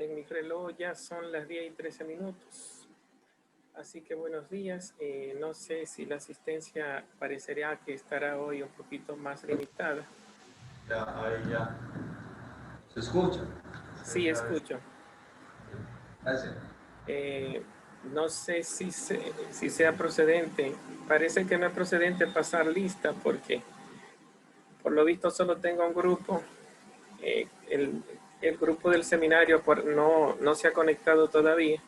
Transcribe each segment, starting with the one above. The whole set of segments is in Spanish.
En mi reloj ya son las 10:13. Así que buenos días. No sé si la asistencia parecería que estará hoy un poquito más limitada. Ya, ahí ya. ¿Se escucha? Sí, escucho. Gracias. No sé si sea procedente. Parece que no es procedente pasar lista porque por lo visto solo tengo un grupo. El grupo del seminario no se ha conectado todavía.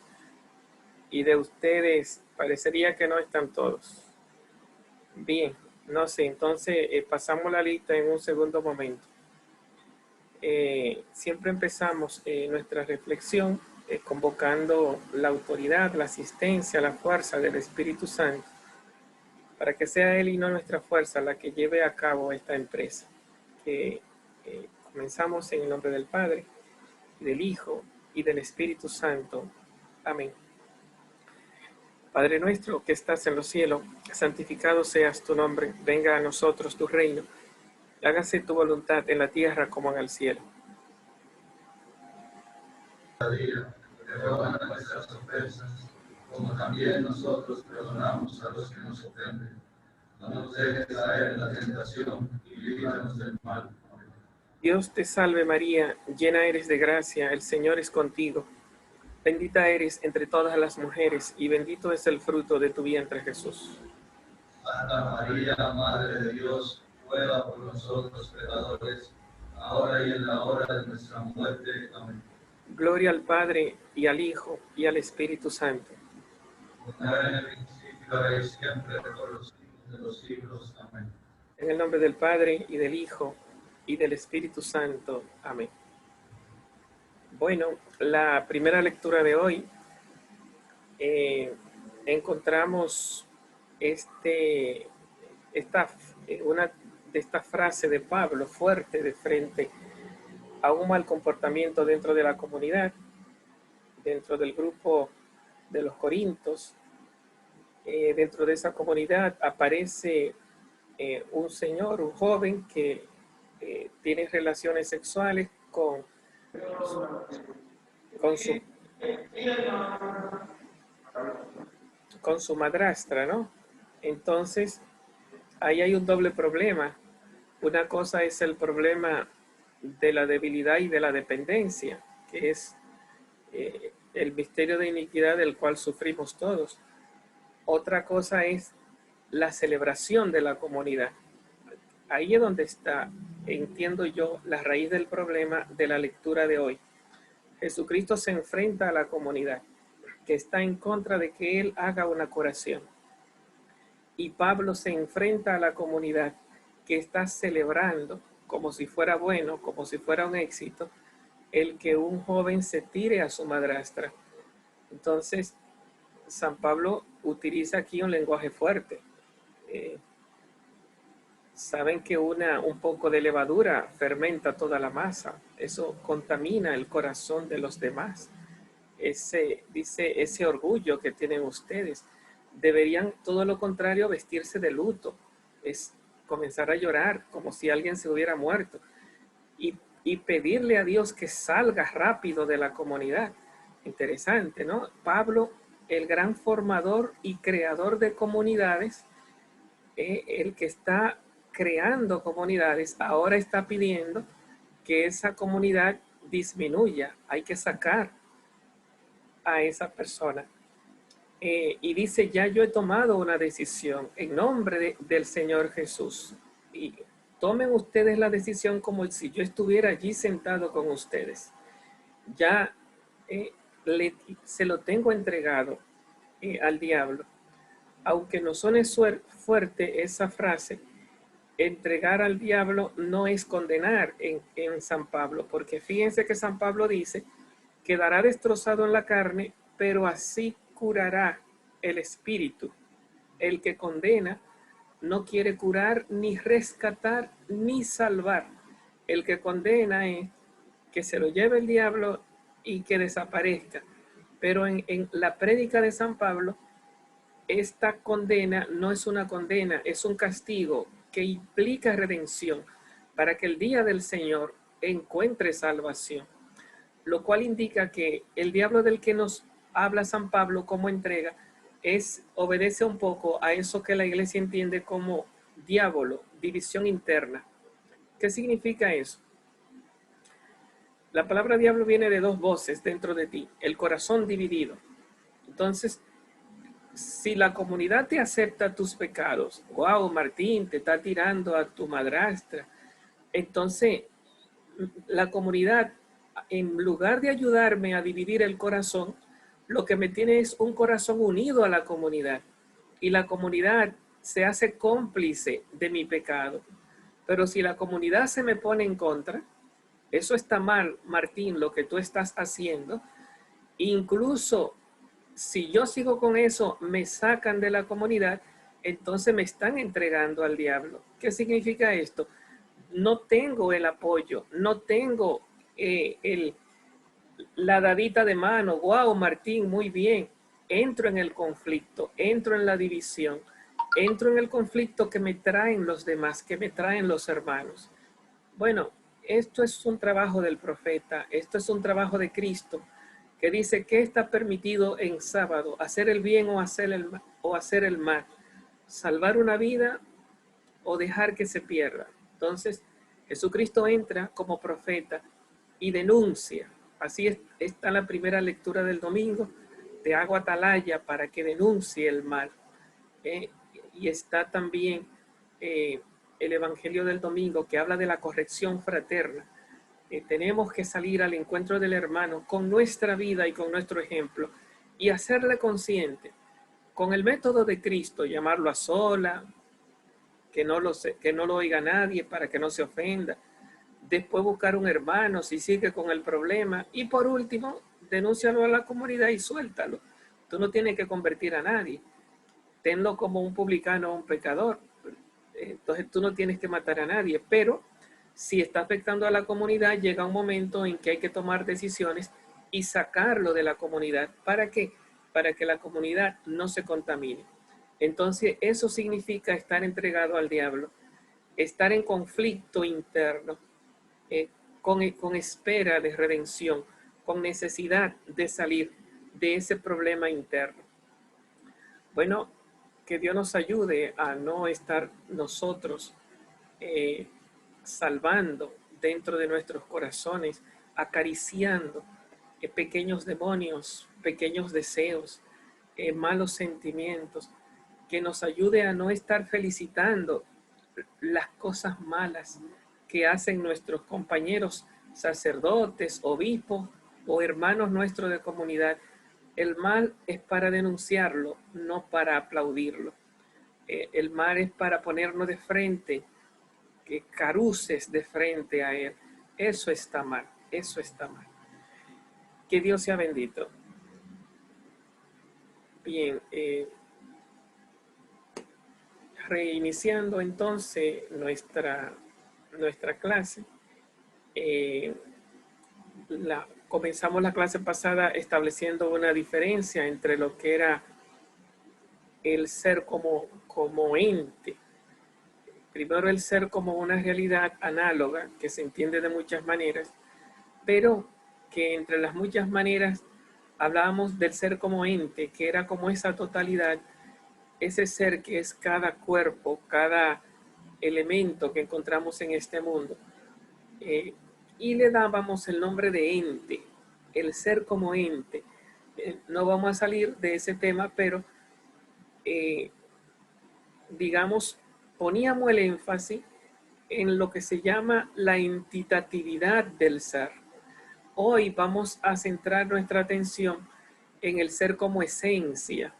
Y de ustedes parecería que no están todos. Bien, no sé, entonces pasamos la lista en un segundo momento. Siempre empezamos nuestra reflexión convocando la autoridad, la asistencia, la fuerza del Espíritu Santo, para que sea Él y no nuestra fuerza la que lleve a cabo esta empresa. Que comenzamos en el nombre del Padre, y del Hijo, y del Espíritu Santo. Amén. Padre nuestro que estás en los cielos, santificado seas tu nombre, venga a nosotros tu reino, hágase tu voluntad en la tierra como en el cielo. Cada día, perdona nuestras ofensas, como también nosotros perdonamos a los que nos ofenden. No nos dejes caer en la tentación y líbranos del mal. Amén. Dios te salve María, llena eres de gracia, el Señor es contigo. Bendita eres entre todas las mujeres y bendito es el fruto de tu vientre Jesús. Santa María, Madre de Dios, ruega por nosotros pecadores, ahora y en la hora de nuestra muerte. Amén. Gloria al Padre y al Hijo y al Espíritu Santo. Como era en el principio, ahora y siempre, por los siglos de los siglos. Amén. En el nombre del Padre y del Hijo y del Espíritu Santo. Amén. Bueno, la primera lectura de hoy encontramos una de estas frases de Pablo fuerte de frente a un mal comportamiento dentro de la comunidad, dentro del grupo de los Corintios. Dentro de esa comunidad aparece un señor, un joven que tiene relaciones sexuales con su, con su madrastra, ¿no? Entonces, ahí hay un doble problema. Una cosa es el problema de la debilidad y de la dependencia, que es el misterio de iniquidad del cual sufrimos todos. Otra cosa es la celebración de la comunidad. Ahí es donde está, entiendo yo, la raíz del problema de la lectura de hoy. Jesucristo se enfrenta a la comunidad que está en contra de que Él haga una curación. Y Pablo se enfrenta a la comunidad que está celebrando como si fuera bueno, como si fuera un éxito, el que un joven se tire a su madrastra. Entonces, San Pablo utiliza aquí un lenguaje fuerte. Saben que un poco de levadura fermenta toda la masa. Eso contamina el corazón de los demás. Ese orgullo que tienen ustedes. Deberían, todo lo contrario, vestirse de luto. Es comenzar a llorar como si alguien se hubiera muerto. Y pedirle a Dios que salga rápido de la comunidad. Interesante, ¿no? Pablo, el gran formador y creador de comunidades, el que está creando comunidades, ahora está pidiendo que esa comunidad disminuya. Hay que sacar a esa persona. Y dice, ya yo he tomado una decisión en nombre del Señor Jesús. Y tomen ustedes la decisión como si yo estuviera allí sentado con ustedes. Ya se lo tengo entregado al diablo. Aunque no suene fuerte esa frase, entregar al diablo no es condenar en San Pablo, porque fíjense que San Pablo dice, quedará destrozado en la carne, pero así curará el espíritu. El que condena no quiere curar, ni rescatar, ni salvar. El que condena es que se lo lleve el diablo y que desaparezca. Pero en la prédica de San Pablo, esta condena no es una condena, es un castigo que implica redención para que el día del Señor encuentre salvación. lo cual indica que el diablo del que nos habla San Pablo como entrega obedece un poco a eso que la iglesia entiende como diablo, división interna. ¿Qué significa eso? La palabra diablo viene de dos voces dentro de ti, el corazón dividido. Entonces, si la comunidad te acepta tus pecados, wow, Martín, te está tirando a tu madrastra, entonces la comunidad, en lugar de ayudarme a dividir el corazón, lo que me tiene es un corazón unido a la comunidad. Y la comunidad se hace cómplice de mi pecado. Pero si la comunidad se me pone en contra, eso está mal, Martín, lo que tú estás haciendo. Incluso si yo sigo con eso, me sacan de la comunidad, entonces me están entregando al diablo. ¿Qué significa esto? No tengo el apoyo, no tengo la dadita de mano. Wow, Martín, muy bien. Entro en el conflicto, entro en la división, entro en el conflicto que me traen los demás, que me traen los hermanos. Bueno, esto es un trabajo del profeta, esto es un trabajo de Cristo, que dice que está permitido en sábado, hacer el bien o hacer el mal, salvar una vida o dejar que se pierda. Entonces, Jesucristo entra como profeta y denuncia. Así está la primera lectura del domingo. Te hago atalaya para que denuncie el mal. Y está también el Evangelio del domingo que habla de la corrección fraterna. Tenemos que salir al encuentro del hermano con nuestra vida y con nuestro ejemplo y hacerle consciente con el método de Cristo, llamarlo a sola, que no lo oiga nadie para que no se ofenda. Después buscar un hermano si sigue con el problema. Y por último, denúncialo a la comunidad y suéltalo. Tú no tienes que convertir a nadie. Tenlo como un publicano o un pecador. Entonces tú no tienes que matar a nadie. Pero si está afectando a la comunidad, llega un momento en que hay que tomar decisiones y sacarlo de la comunidad. ¿Para qué? Para que la comunidad no se contamine. Entonces eso significa estar entregado al diablo, estar en conflicto interno, con espera de redención, con necesidad de salir de ese problema interno. Bueno, que Dios nos ayude a no estar nosotros salvando dentro de nuestros corazones, acariciando pequeños demonios, pequeños deseos, malos sentimientos, que nos ayude a no estar felicitando las cosas malas que hacen nuestros compañeros sacerdotes, obispos o hermanos nuestros de comunidad. El mal es para denunciarlo, no para aplaudirlo. El mal es para ponernos de frente, que caruces de frente a él. Eso está mal, eso está mal. Que Dios sea bendito. Bien, reiniciando entonces nuestra clase. Comenzamos la clase pasada estableciendo una diferencia entre lo que era el ser como ente. Primero, el ser como una realidad análoga que se entiende de muchas maneras, pero que entre las muchas maneras hablábamos del ser como ente, que era como esa totalidad, ese ser que es cada cuerpo, cada elemento que encontramos en este mundo. Y le dábamos el nombre de ente, el ser como ente. No vamos a salir de ese tema, pero digamos, poníamos el énfasis en lo que se llama la entitatividad del ser. Hoy vamos a centrar nuestra atención en el ser como esencia.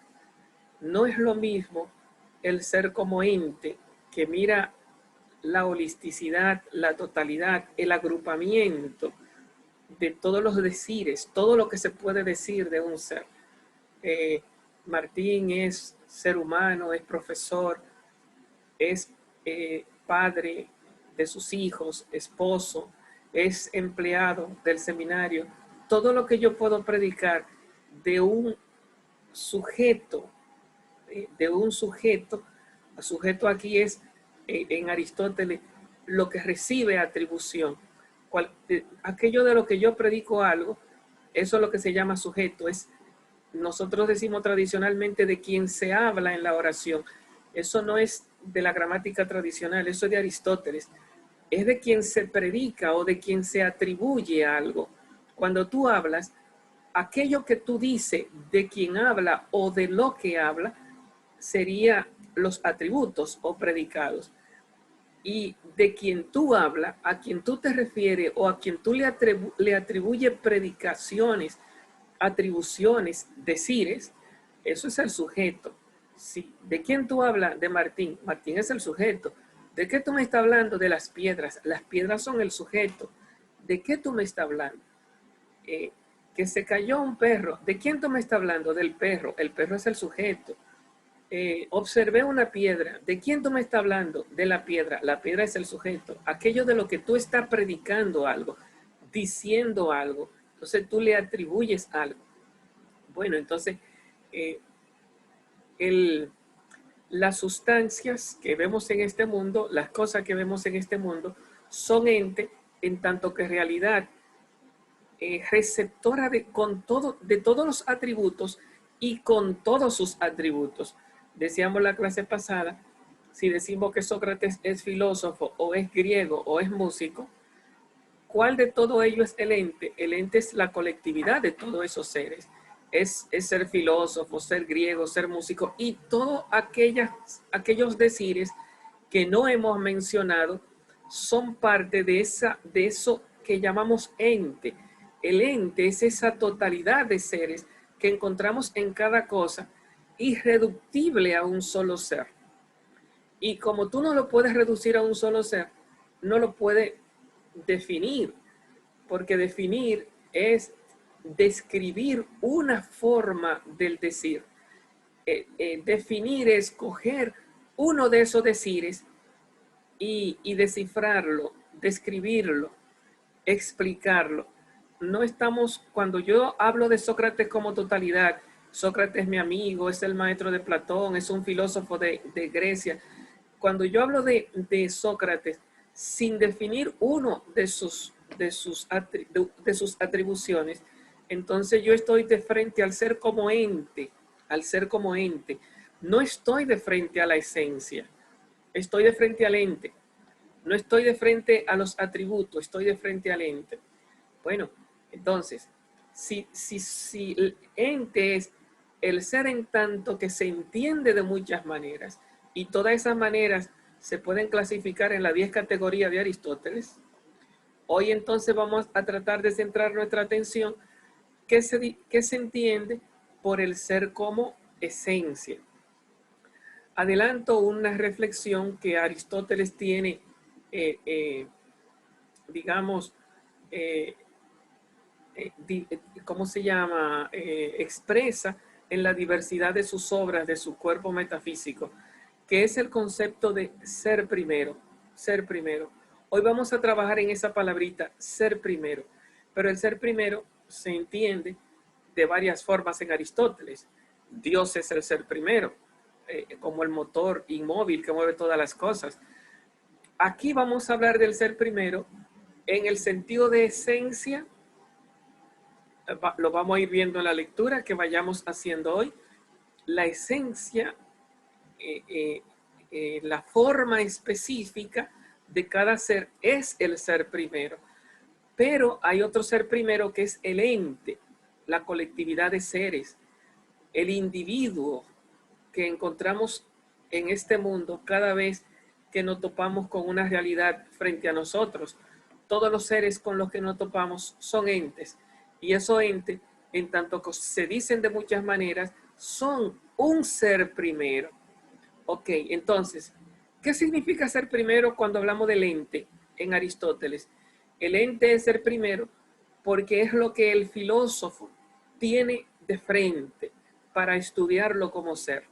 No es lo mismo el ser como ente que mira la holisticidad, la totalidad, el agrupamiento de todos los decires, todo lo que se puede decir de un ser. Martín es ser humano, es profesor, es padre de sus hijos, esposo, es empleado del seminario. Todo lo que yo puedo predicar de un sujeto, sujeto aquí es en Aristóteles lo que recibe atribución. aquello de lo que yo predico algo, eso es lo que se llama sujeto. Nosotros decimos tradicionalmente de quien se habla en la oración. Eso no es de la gramática tradicional, eso es de Aristóteles. Es de quien se predica o de quien se atribuye algo. Cuando tú hablas, aquello que tú dices de quien habla o de lo que habla sería los atributos o predicados. Y de quien tú hablas, a quien tú te refieres o a quien tú le atribuye predicaciones, atribuciones, decires, eso es el sujeto. Sí. ¿De quién tú hablas? De Martín. Martín es el sujeto. ¿De qué tú me estás hablando? De las piedras. Las piedras son el sujeto. ¿De qué tú me estás hablando? Que se cayó un perro. ¿De quién tú me estás hablando? Del perro. El perro es el sujeto. Observé una piedra. ¿De quién tú me estás hablando? De la piedra. La piedra es el sujeto. Aquello de lo que tú estás predicando algo, diciendo algo. Entonces tú le atribuyes algo. Bueno, entonces las sustancias que vemos en este mundo, las cosas que vemos en este mundo, son ente en tanto que realidad receptora de todos los atributos y con todos sus atributos. Decíamos la clase pasada, si decimos que Sócrates es filósofo o es griego o es músico, ¿cuál de todo ello es el ente? El ente es la colectividad de todos esos seres. Es ser filósofo, ser griego, ser músico y todos aquellos decires que no hemos mencionado son parte de eso que llamamos ente. El ente es esa totalidad de seres que encontramos en cada cosa, irreductible a un solo ser. Y como tú no lo puedes reducir a un solo ser, no lo puedes definir, porque definir es describir una forma del decir. Definir es coger uno de esos decires y descifrarlo, describirlo, explicarlo. No estamos, cuando yo hablo de Sócrates como totalidad, Sócrates es mi amigo, es el maestro de Platón, es un filósofo de Grecia. Cuando yo hablo de Sócrates, sin definir uno de sus atribuciones, entonces yo estoy de frente al ser como ente, No estoy de frente a la esencia, estoy de frente al ente. No estoy de frente a los atributos, estoy de frente al ente. Bueno, entonces, si el ente es el ser en tanto que se entiende de muchas maneras, y todas esas maneras se pueden clasificar en las 10 categorías de Aristóteles, hoy entonces vamos a tratar de centrar nuestra atención que se entiende por el ser como esencia. Adelanto una reflexión que Aristóteles tiene, digamos, ¿cómo se llama? Expresa en la diversidad de sus obras, de su cuerpo metafísico, que es el concepto de ser primero, ser primero. Hoy vamos a trabajar en esa palabrita, ser primero, pero el ser primero se entiende de varias formas en Aristóteles. Dios es el ser primero, como el motor inmóvil que mueve todas las cosas. Aquí vamos a hablar del ser primero en el sentido de esencia. Lo vamos a ir viendo en la lectura que vayamos haciendo hoy. La esencia, la forma específica de cada ser es el ser primero. Pero hay otro ser primero que es el ente, la colectividad de seres, el individuo que encontramos en este mundo cada vez que nos topamos con una realidad frente a nosotros. Todos los seres con los que nos topamos son entes. Y esos entes, en tanto que se dicen de muchas maneras, son un ser primero. Ok, entonces, ¿qué significa ser primero cuando hablamos del ente en Aristóteles? El ente es ser primero porque es lo que el filósofo tiene de frente para estudiarlo como ser.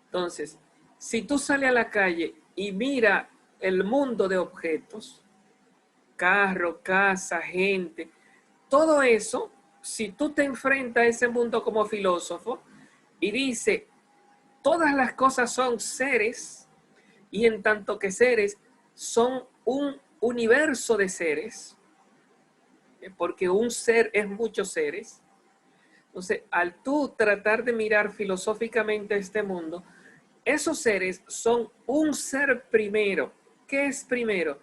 Entonces, si tú sales a la calle y mira el mundo de objetos, carro, casa, gente, todo eso, si tú te enfrentas a ese mundo como filósofo y dice, todas las cosas son seres y en tanto que seres son un universo de seres, porque un ser es muchos seres. Entonces, al tú tratar de mirar filosóficamente este mundo, esos seres son un ser primero. ¿Qué es primero?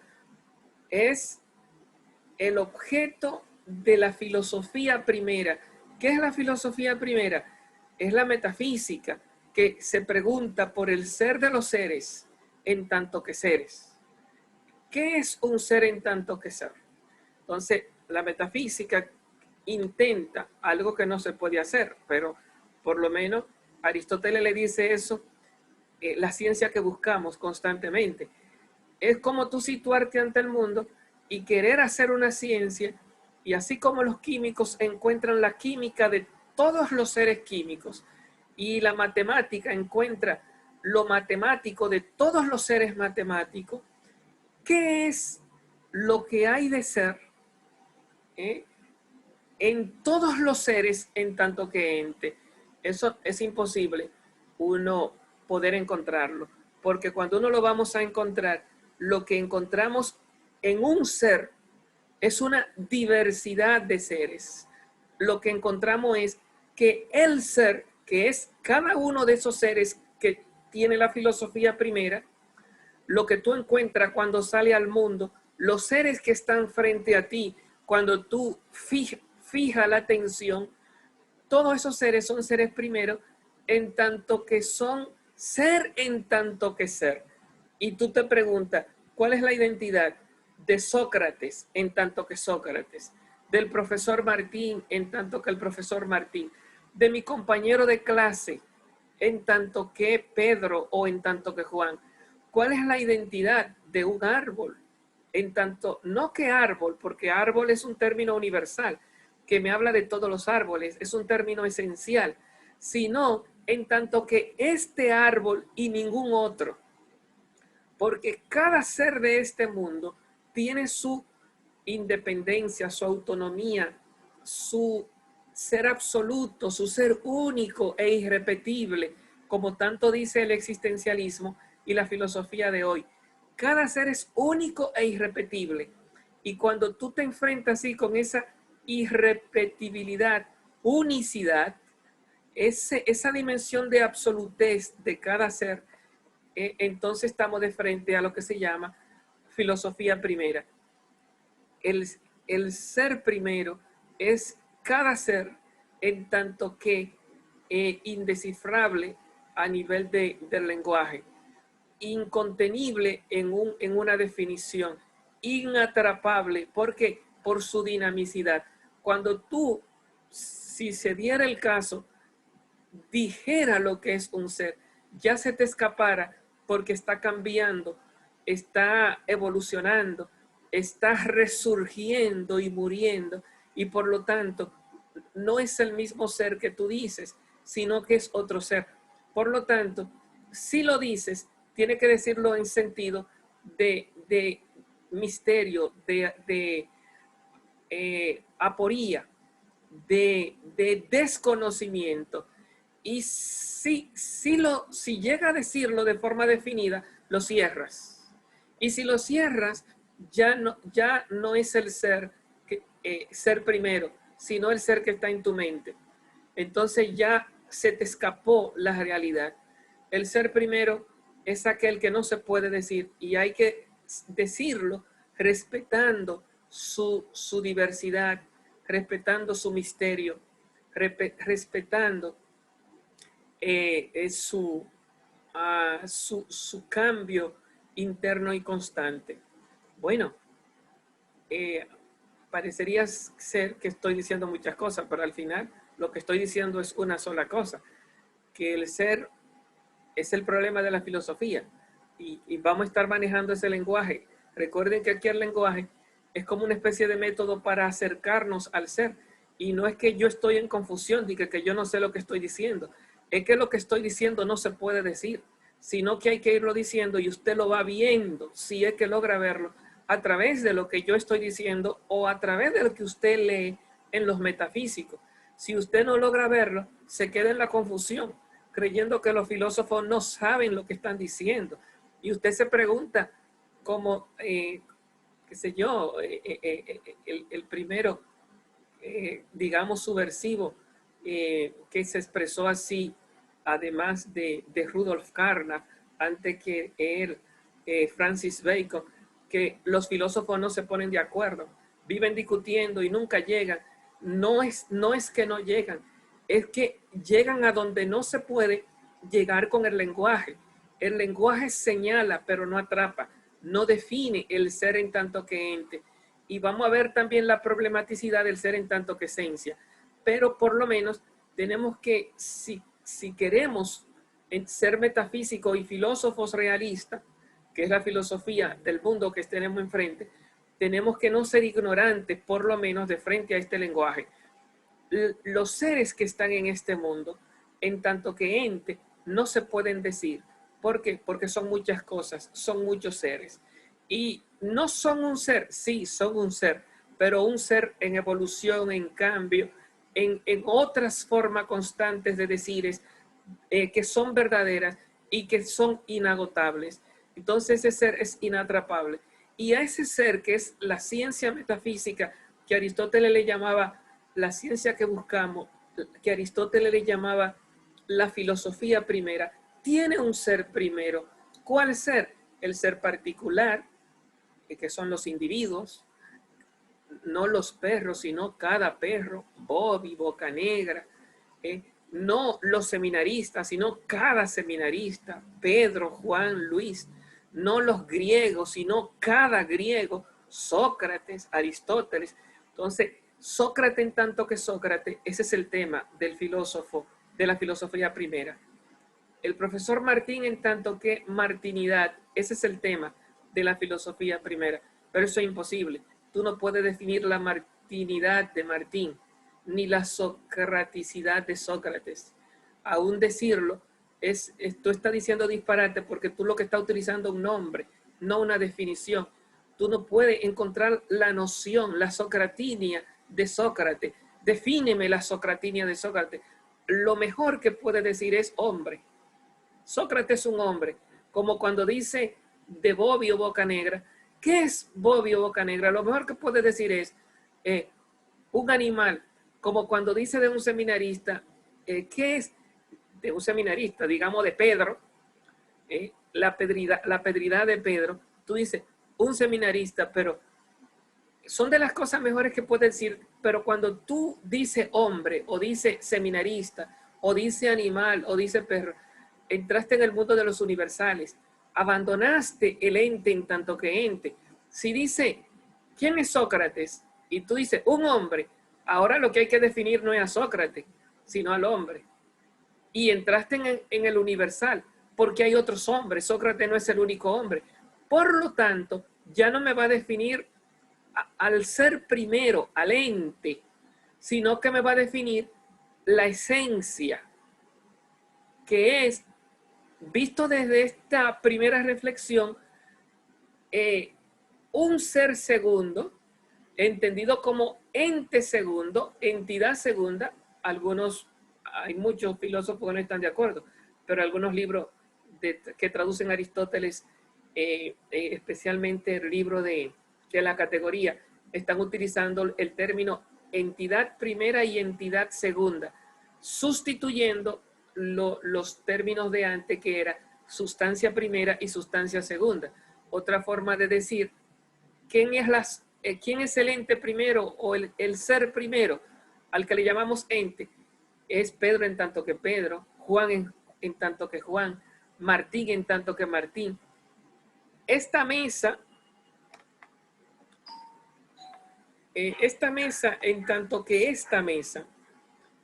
Es el objeto de la filosofía primera. ¿Qué es la filosofía primera? Es la metafísica que se pregunta por el ser de los seres en tanto que seres. ¿Qué es un ser en tanto que ser? Entonces, la metafísica intenta algo que no se puede hacer, pero por lo menos Aristóteles le dice eso, la ciencia que buscamos constantemente. Es como tú situarte ante el mundo y querer hacer una ciencia, y así como los químicos encuentran la química de todos los seres químicos, y la matemática encuentra lo matemático de todos los seres matemáticos, ¿qué es lo que hay de ser en todos los seres en tanto que ente? Eso es imposible uno poder encontrarlo, porque cuando uno lo vamos a encontrar, lo que encontramos en un ser es una diversidad de seres. Lo que encontramos es que el ser, que es cada uno de esos seres que tiene la filosofía primera, lo que tú encuentras cuando sale al mundo, los seres que están frente a ti, cuando tú fija la atención, todos esos seres son seres primero, en tanto que son ser en tanto que ser. Y tú te preguntas, ¿cuál es la identidad de Sócrates en tanto que Sócrates? Del profesor Martín en tanto que el profesor Martín. De mi compañero de clase en tanto que Pedro o en tanto que Juan. ¿Cuál es la identidad de un árbol? En tanto, no que árbol, porque árbol es un término universal, que me habla de todos los árboles, es un término esencial, sino en tanto que este árbol y ningún otro. Porque cada ser de este mundo tiene su independencia, su autonomía, su ser absoluto, su ser único e irrepetible, como tanto dice el existencialismo y la filosofía de hoy. Cada ser es único e irrepetible. Y cuando tú te enfrentas así con esa irrepetibilidad, unicidad, esa dimensión de absolutez de cada ser, entonces estamos de frente a lo que se llama filosofía primera. El ser primero es cada ser en tanto que indescifrable a nivel del lenguaje, incontenible en una definición, inatrapable, porque por su dinamicidad. Cuando tú, si se diera el caso, dijera lo que es un ser, ya se te escapara porque está cambiando, está evolucionando, está resurgiendo y muriendo, y por lo tanto no es el mismo ser que tú dices, sino que es otro ser. Por lo tanto, si lo dices, tiene que decirlo en sentido de misterio, de aporía, de desconocimiento. Y si llega a decirlo de forma definida, lo cierras. Y si lo cierras, ya no es el ser, ser primero, sino el ser que está en tu mente. Entonces ya se te escapó la realidad. El ser primero es aquel que no se puede decir, y hay que decirlo respetando su diversidad, respetando su misterio, respetando su cambio interno y constante. Bueno, parecería ser que estoy diciendo muchas cosas, pero al final lo que estoy diciendo es una sola cosa, que el ser es el problema de la filosofía, y vamos a estar manejando ese lenguaje. Recuerden que aquí el lenguaje es como una especie de método para acercarnos al ser, y no es que yo estoy en confusión, ni que yo no sé lo que estoy diciendo, es que lo que estoy diciendo no se puede decir, sino que hay que irlo diciendo y usted lo va viendo, si es que logra verlo, a través de lo que yo estoy diciendo o a través de lo que usted lee en los metafísicos. Si usted no logra verlo, se queda en la confusión, creyendo que los filósofos no saben lo que están diciendo. Y usted se pregunta, como, qué sé yo, el primero digamos, subversivo, que se expresó así, además de Rudolf Carnap, antes que él, Francis Bacon, que los filósofos no se ponen de acuerdo, viven discutiendo y nunca llegan. No es que no llegan, es que llegan a donde no se puede llegar con el lenguaje. El lenguaje señala, pero no atrapa, no define el ser en tanto que ente. Y vamos a ver también la problematicidad del ser en tanto que esencia. Pero por lo menos tenemos que, si queremos ser metafísicos y filósofos realistas, que es la filosofía del mundo que tenemos enfrente, tenemos que no ser ignorantes, por lo menos de frente a este lenguaje. Los seres que están en este mundo, en tanto que ente, no se pueden decir. ¿Por qué? Porque son muchas cosas, son muchos seres. Y no son un ser, sí, son un ser, pero un ser en evolución, en cambio, en otras formas constantes de decires que son verdaderas y que son inagotables. Entonces ese ser es inatrapable. Y a ese ser, que es la ciencia metafísica, que Aristóteles le llamaba la ciencia que buscamos, que Aristóteles le llamaba la filosofía primera, tiene un ser primero. ¿Cuál ser? El ser particular, que son los individuos, no los perros, sino cada perro, Bobby, Bocanegra, no los seminaristas, sino cada seminarista, Pedro, Juan, Luis, no los griegos, sino cada griego, Sócrates, Aristóteles. Entonces, Sócrates en tanto que Sócrates, ese es el tema del filósofo, de la filosofía primera. El profesor Martín en tanto que martinidad, ese es el tema de la filosofía primera, pero eso es imposible. Tú no puedes definir la martinidad de Martín, ni la socraticidad de Sócrates. Aún decirlo, tú estás diciendo disparate porque tú lo que estás utilizando es un nombre, no una definición. Tú no puedes encontrar la noción, la socratinia de Sócrates. Defíneme la socratinia de Sócrates. Lo mejor que puede decir es hombre. Sócrates es un hombre, como cuando dice de Bobbio Bocanegra. ¿Qué es Bobbio Bocanegra? Lo mejor que puede decir es un animal, como cuando dice de un seminarista, ¿qué es de un seminarista? Digamos de Pedro, la pedridad de Pedro. Tú dices, un seminarista, pero son de las cosas mejores que puedes decir, pero cuando tú dices hombre, o dices seminarista, o dice animal, o dice perro, entraste en el mundo de los universales, abandonaste el ente en tanto que ente. Si dice, ¿quién es Sócrates? Y tú dices, un hombre, ahora lo que hay que definir no es a Sócrates, sino al hombre. Y entraste en el universal, porque hay otros hombres, Sócrates no es el único hombre. Por lo tanto, ya no me va a definir al ser primero, al ente, sino que me va a definir la esencia, que es, visto desde esta primera reflexión, un ser segundo, entendido como ente segundo, entidad segunda. Hay muchos filósofos que no están de acuerdo, pero algunos libros que traducen Aristóteles, especialmente el libro de la categoría, están utilizando el término entidad primera y entidad segunda, sustituyendo los términos de antes, que era sustancia primera y sustancia segunda. Otra forma de decir quién es el ente primero o el ser primero, al que le llamamos ente, es Pedro en tanto que Pedro, Juan en tanto que Juan, Martín en tanto que Martín. Esta mesa en tanto que esta mesa,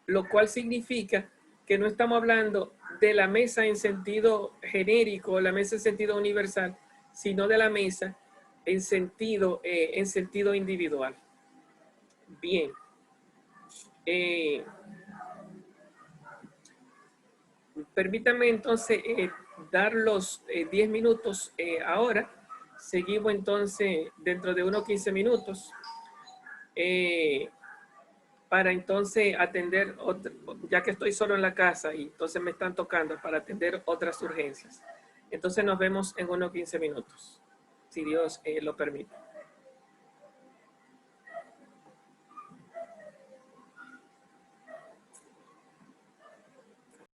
lo cual significa que no estamos hablando de la mesa en sentido genérico, la mesa en sentido universal, sino de la mesa en sentido individual. Bien. Permítanme entonces dar los 10 minutos ahora. Seguimos entonces dentro de unos 15 minutos para entonces atender, ya que estoy solo en la casa y entonces me están tocando para atender otras urgencias. Entonces nos vemos en unos 15 minutos, si Dios lo permite.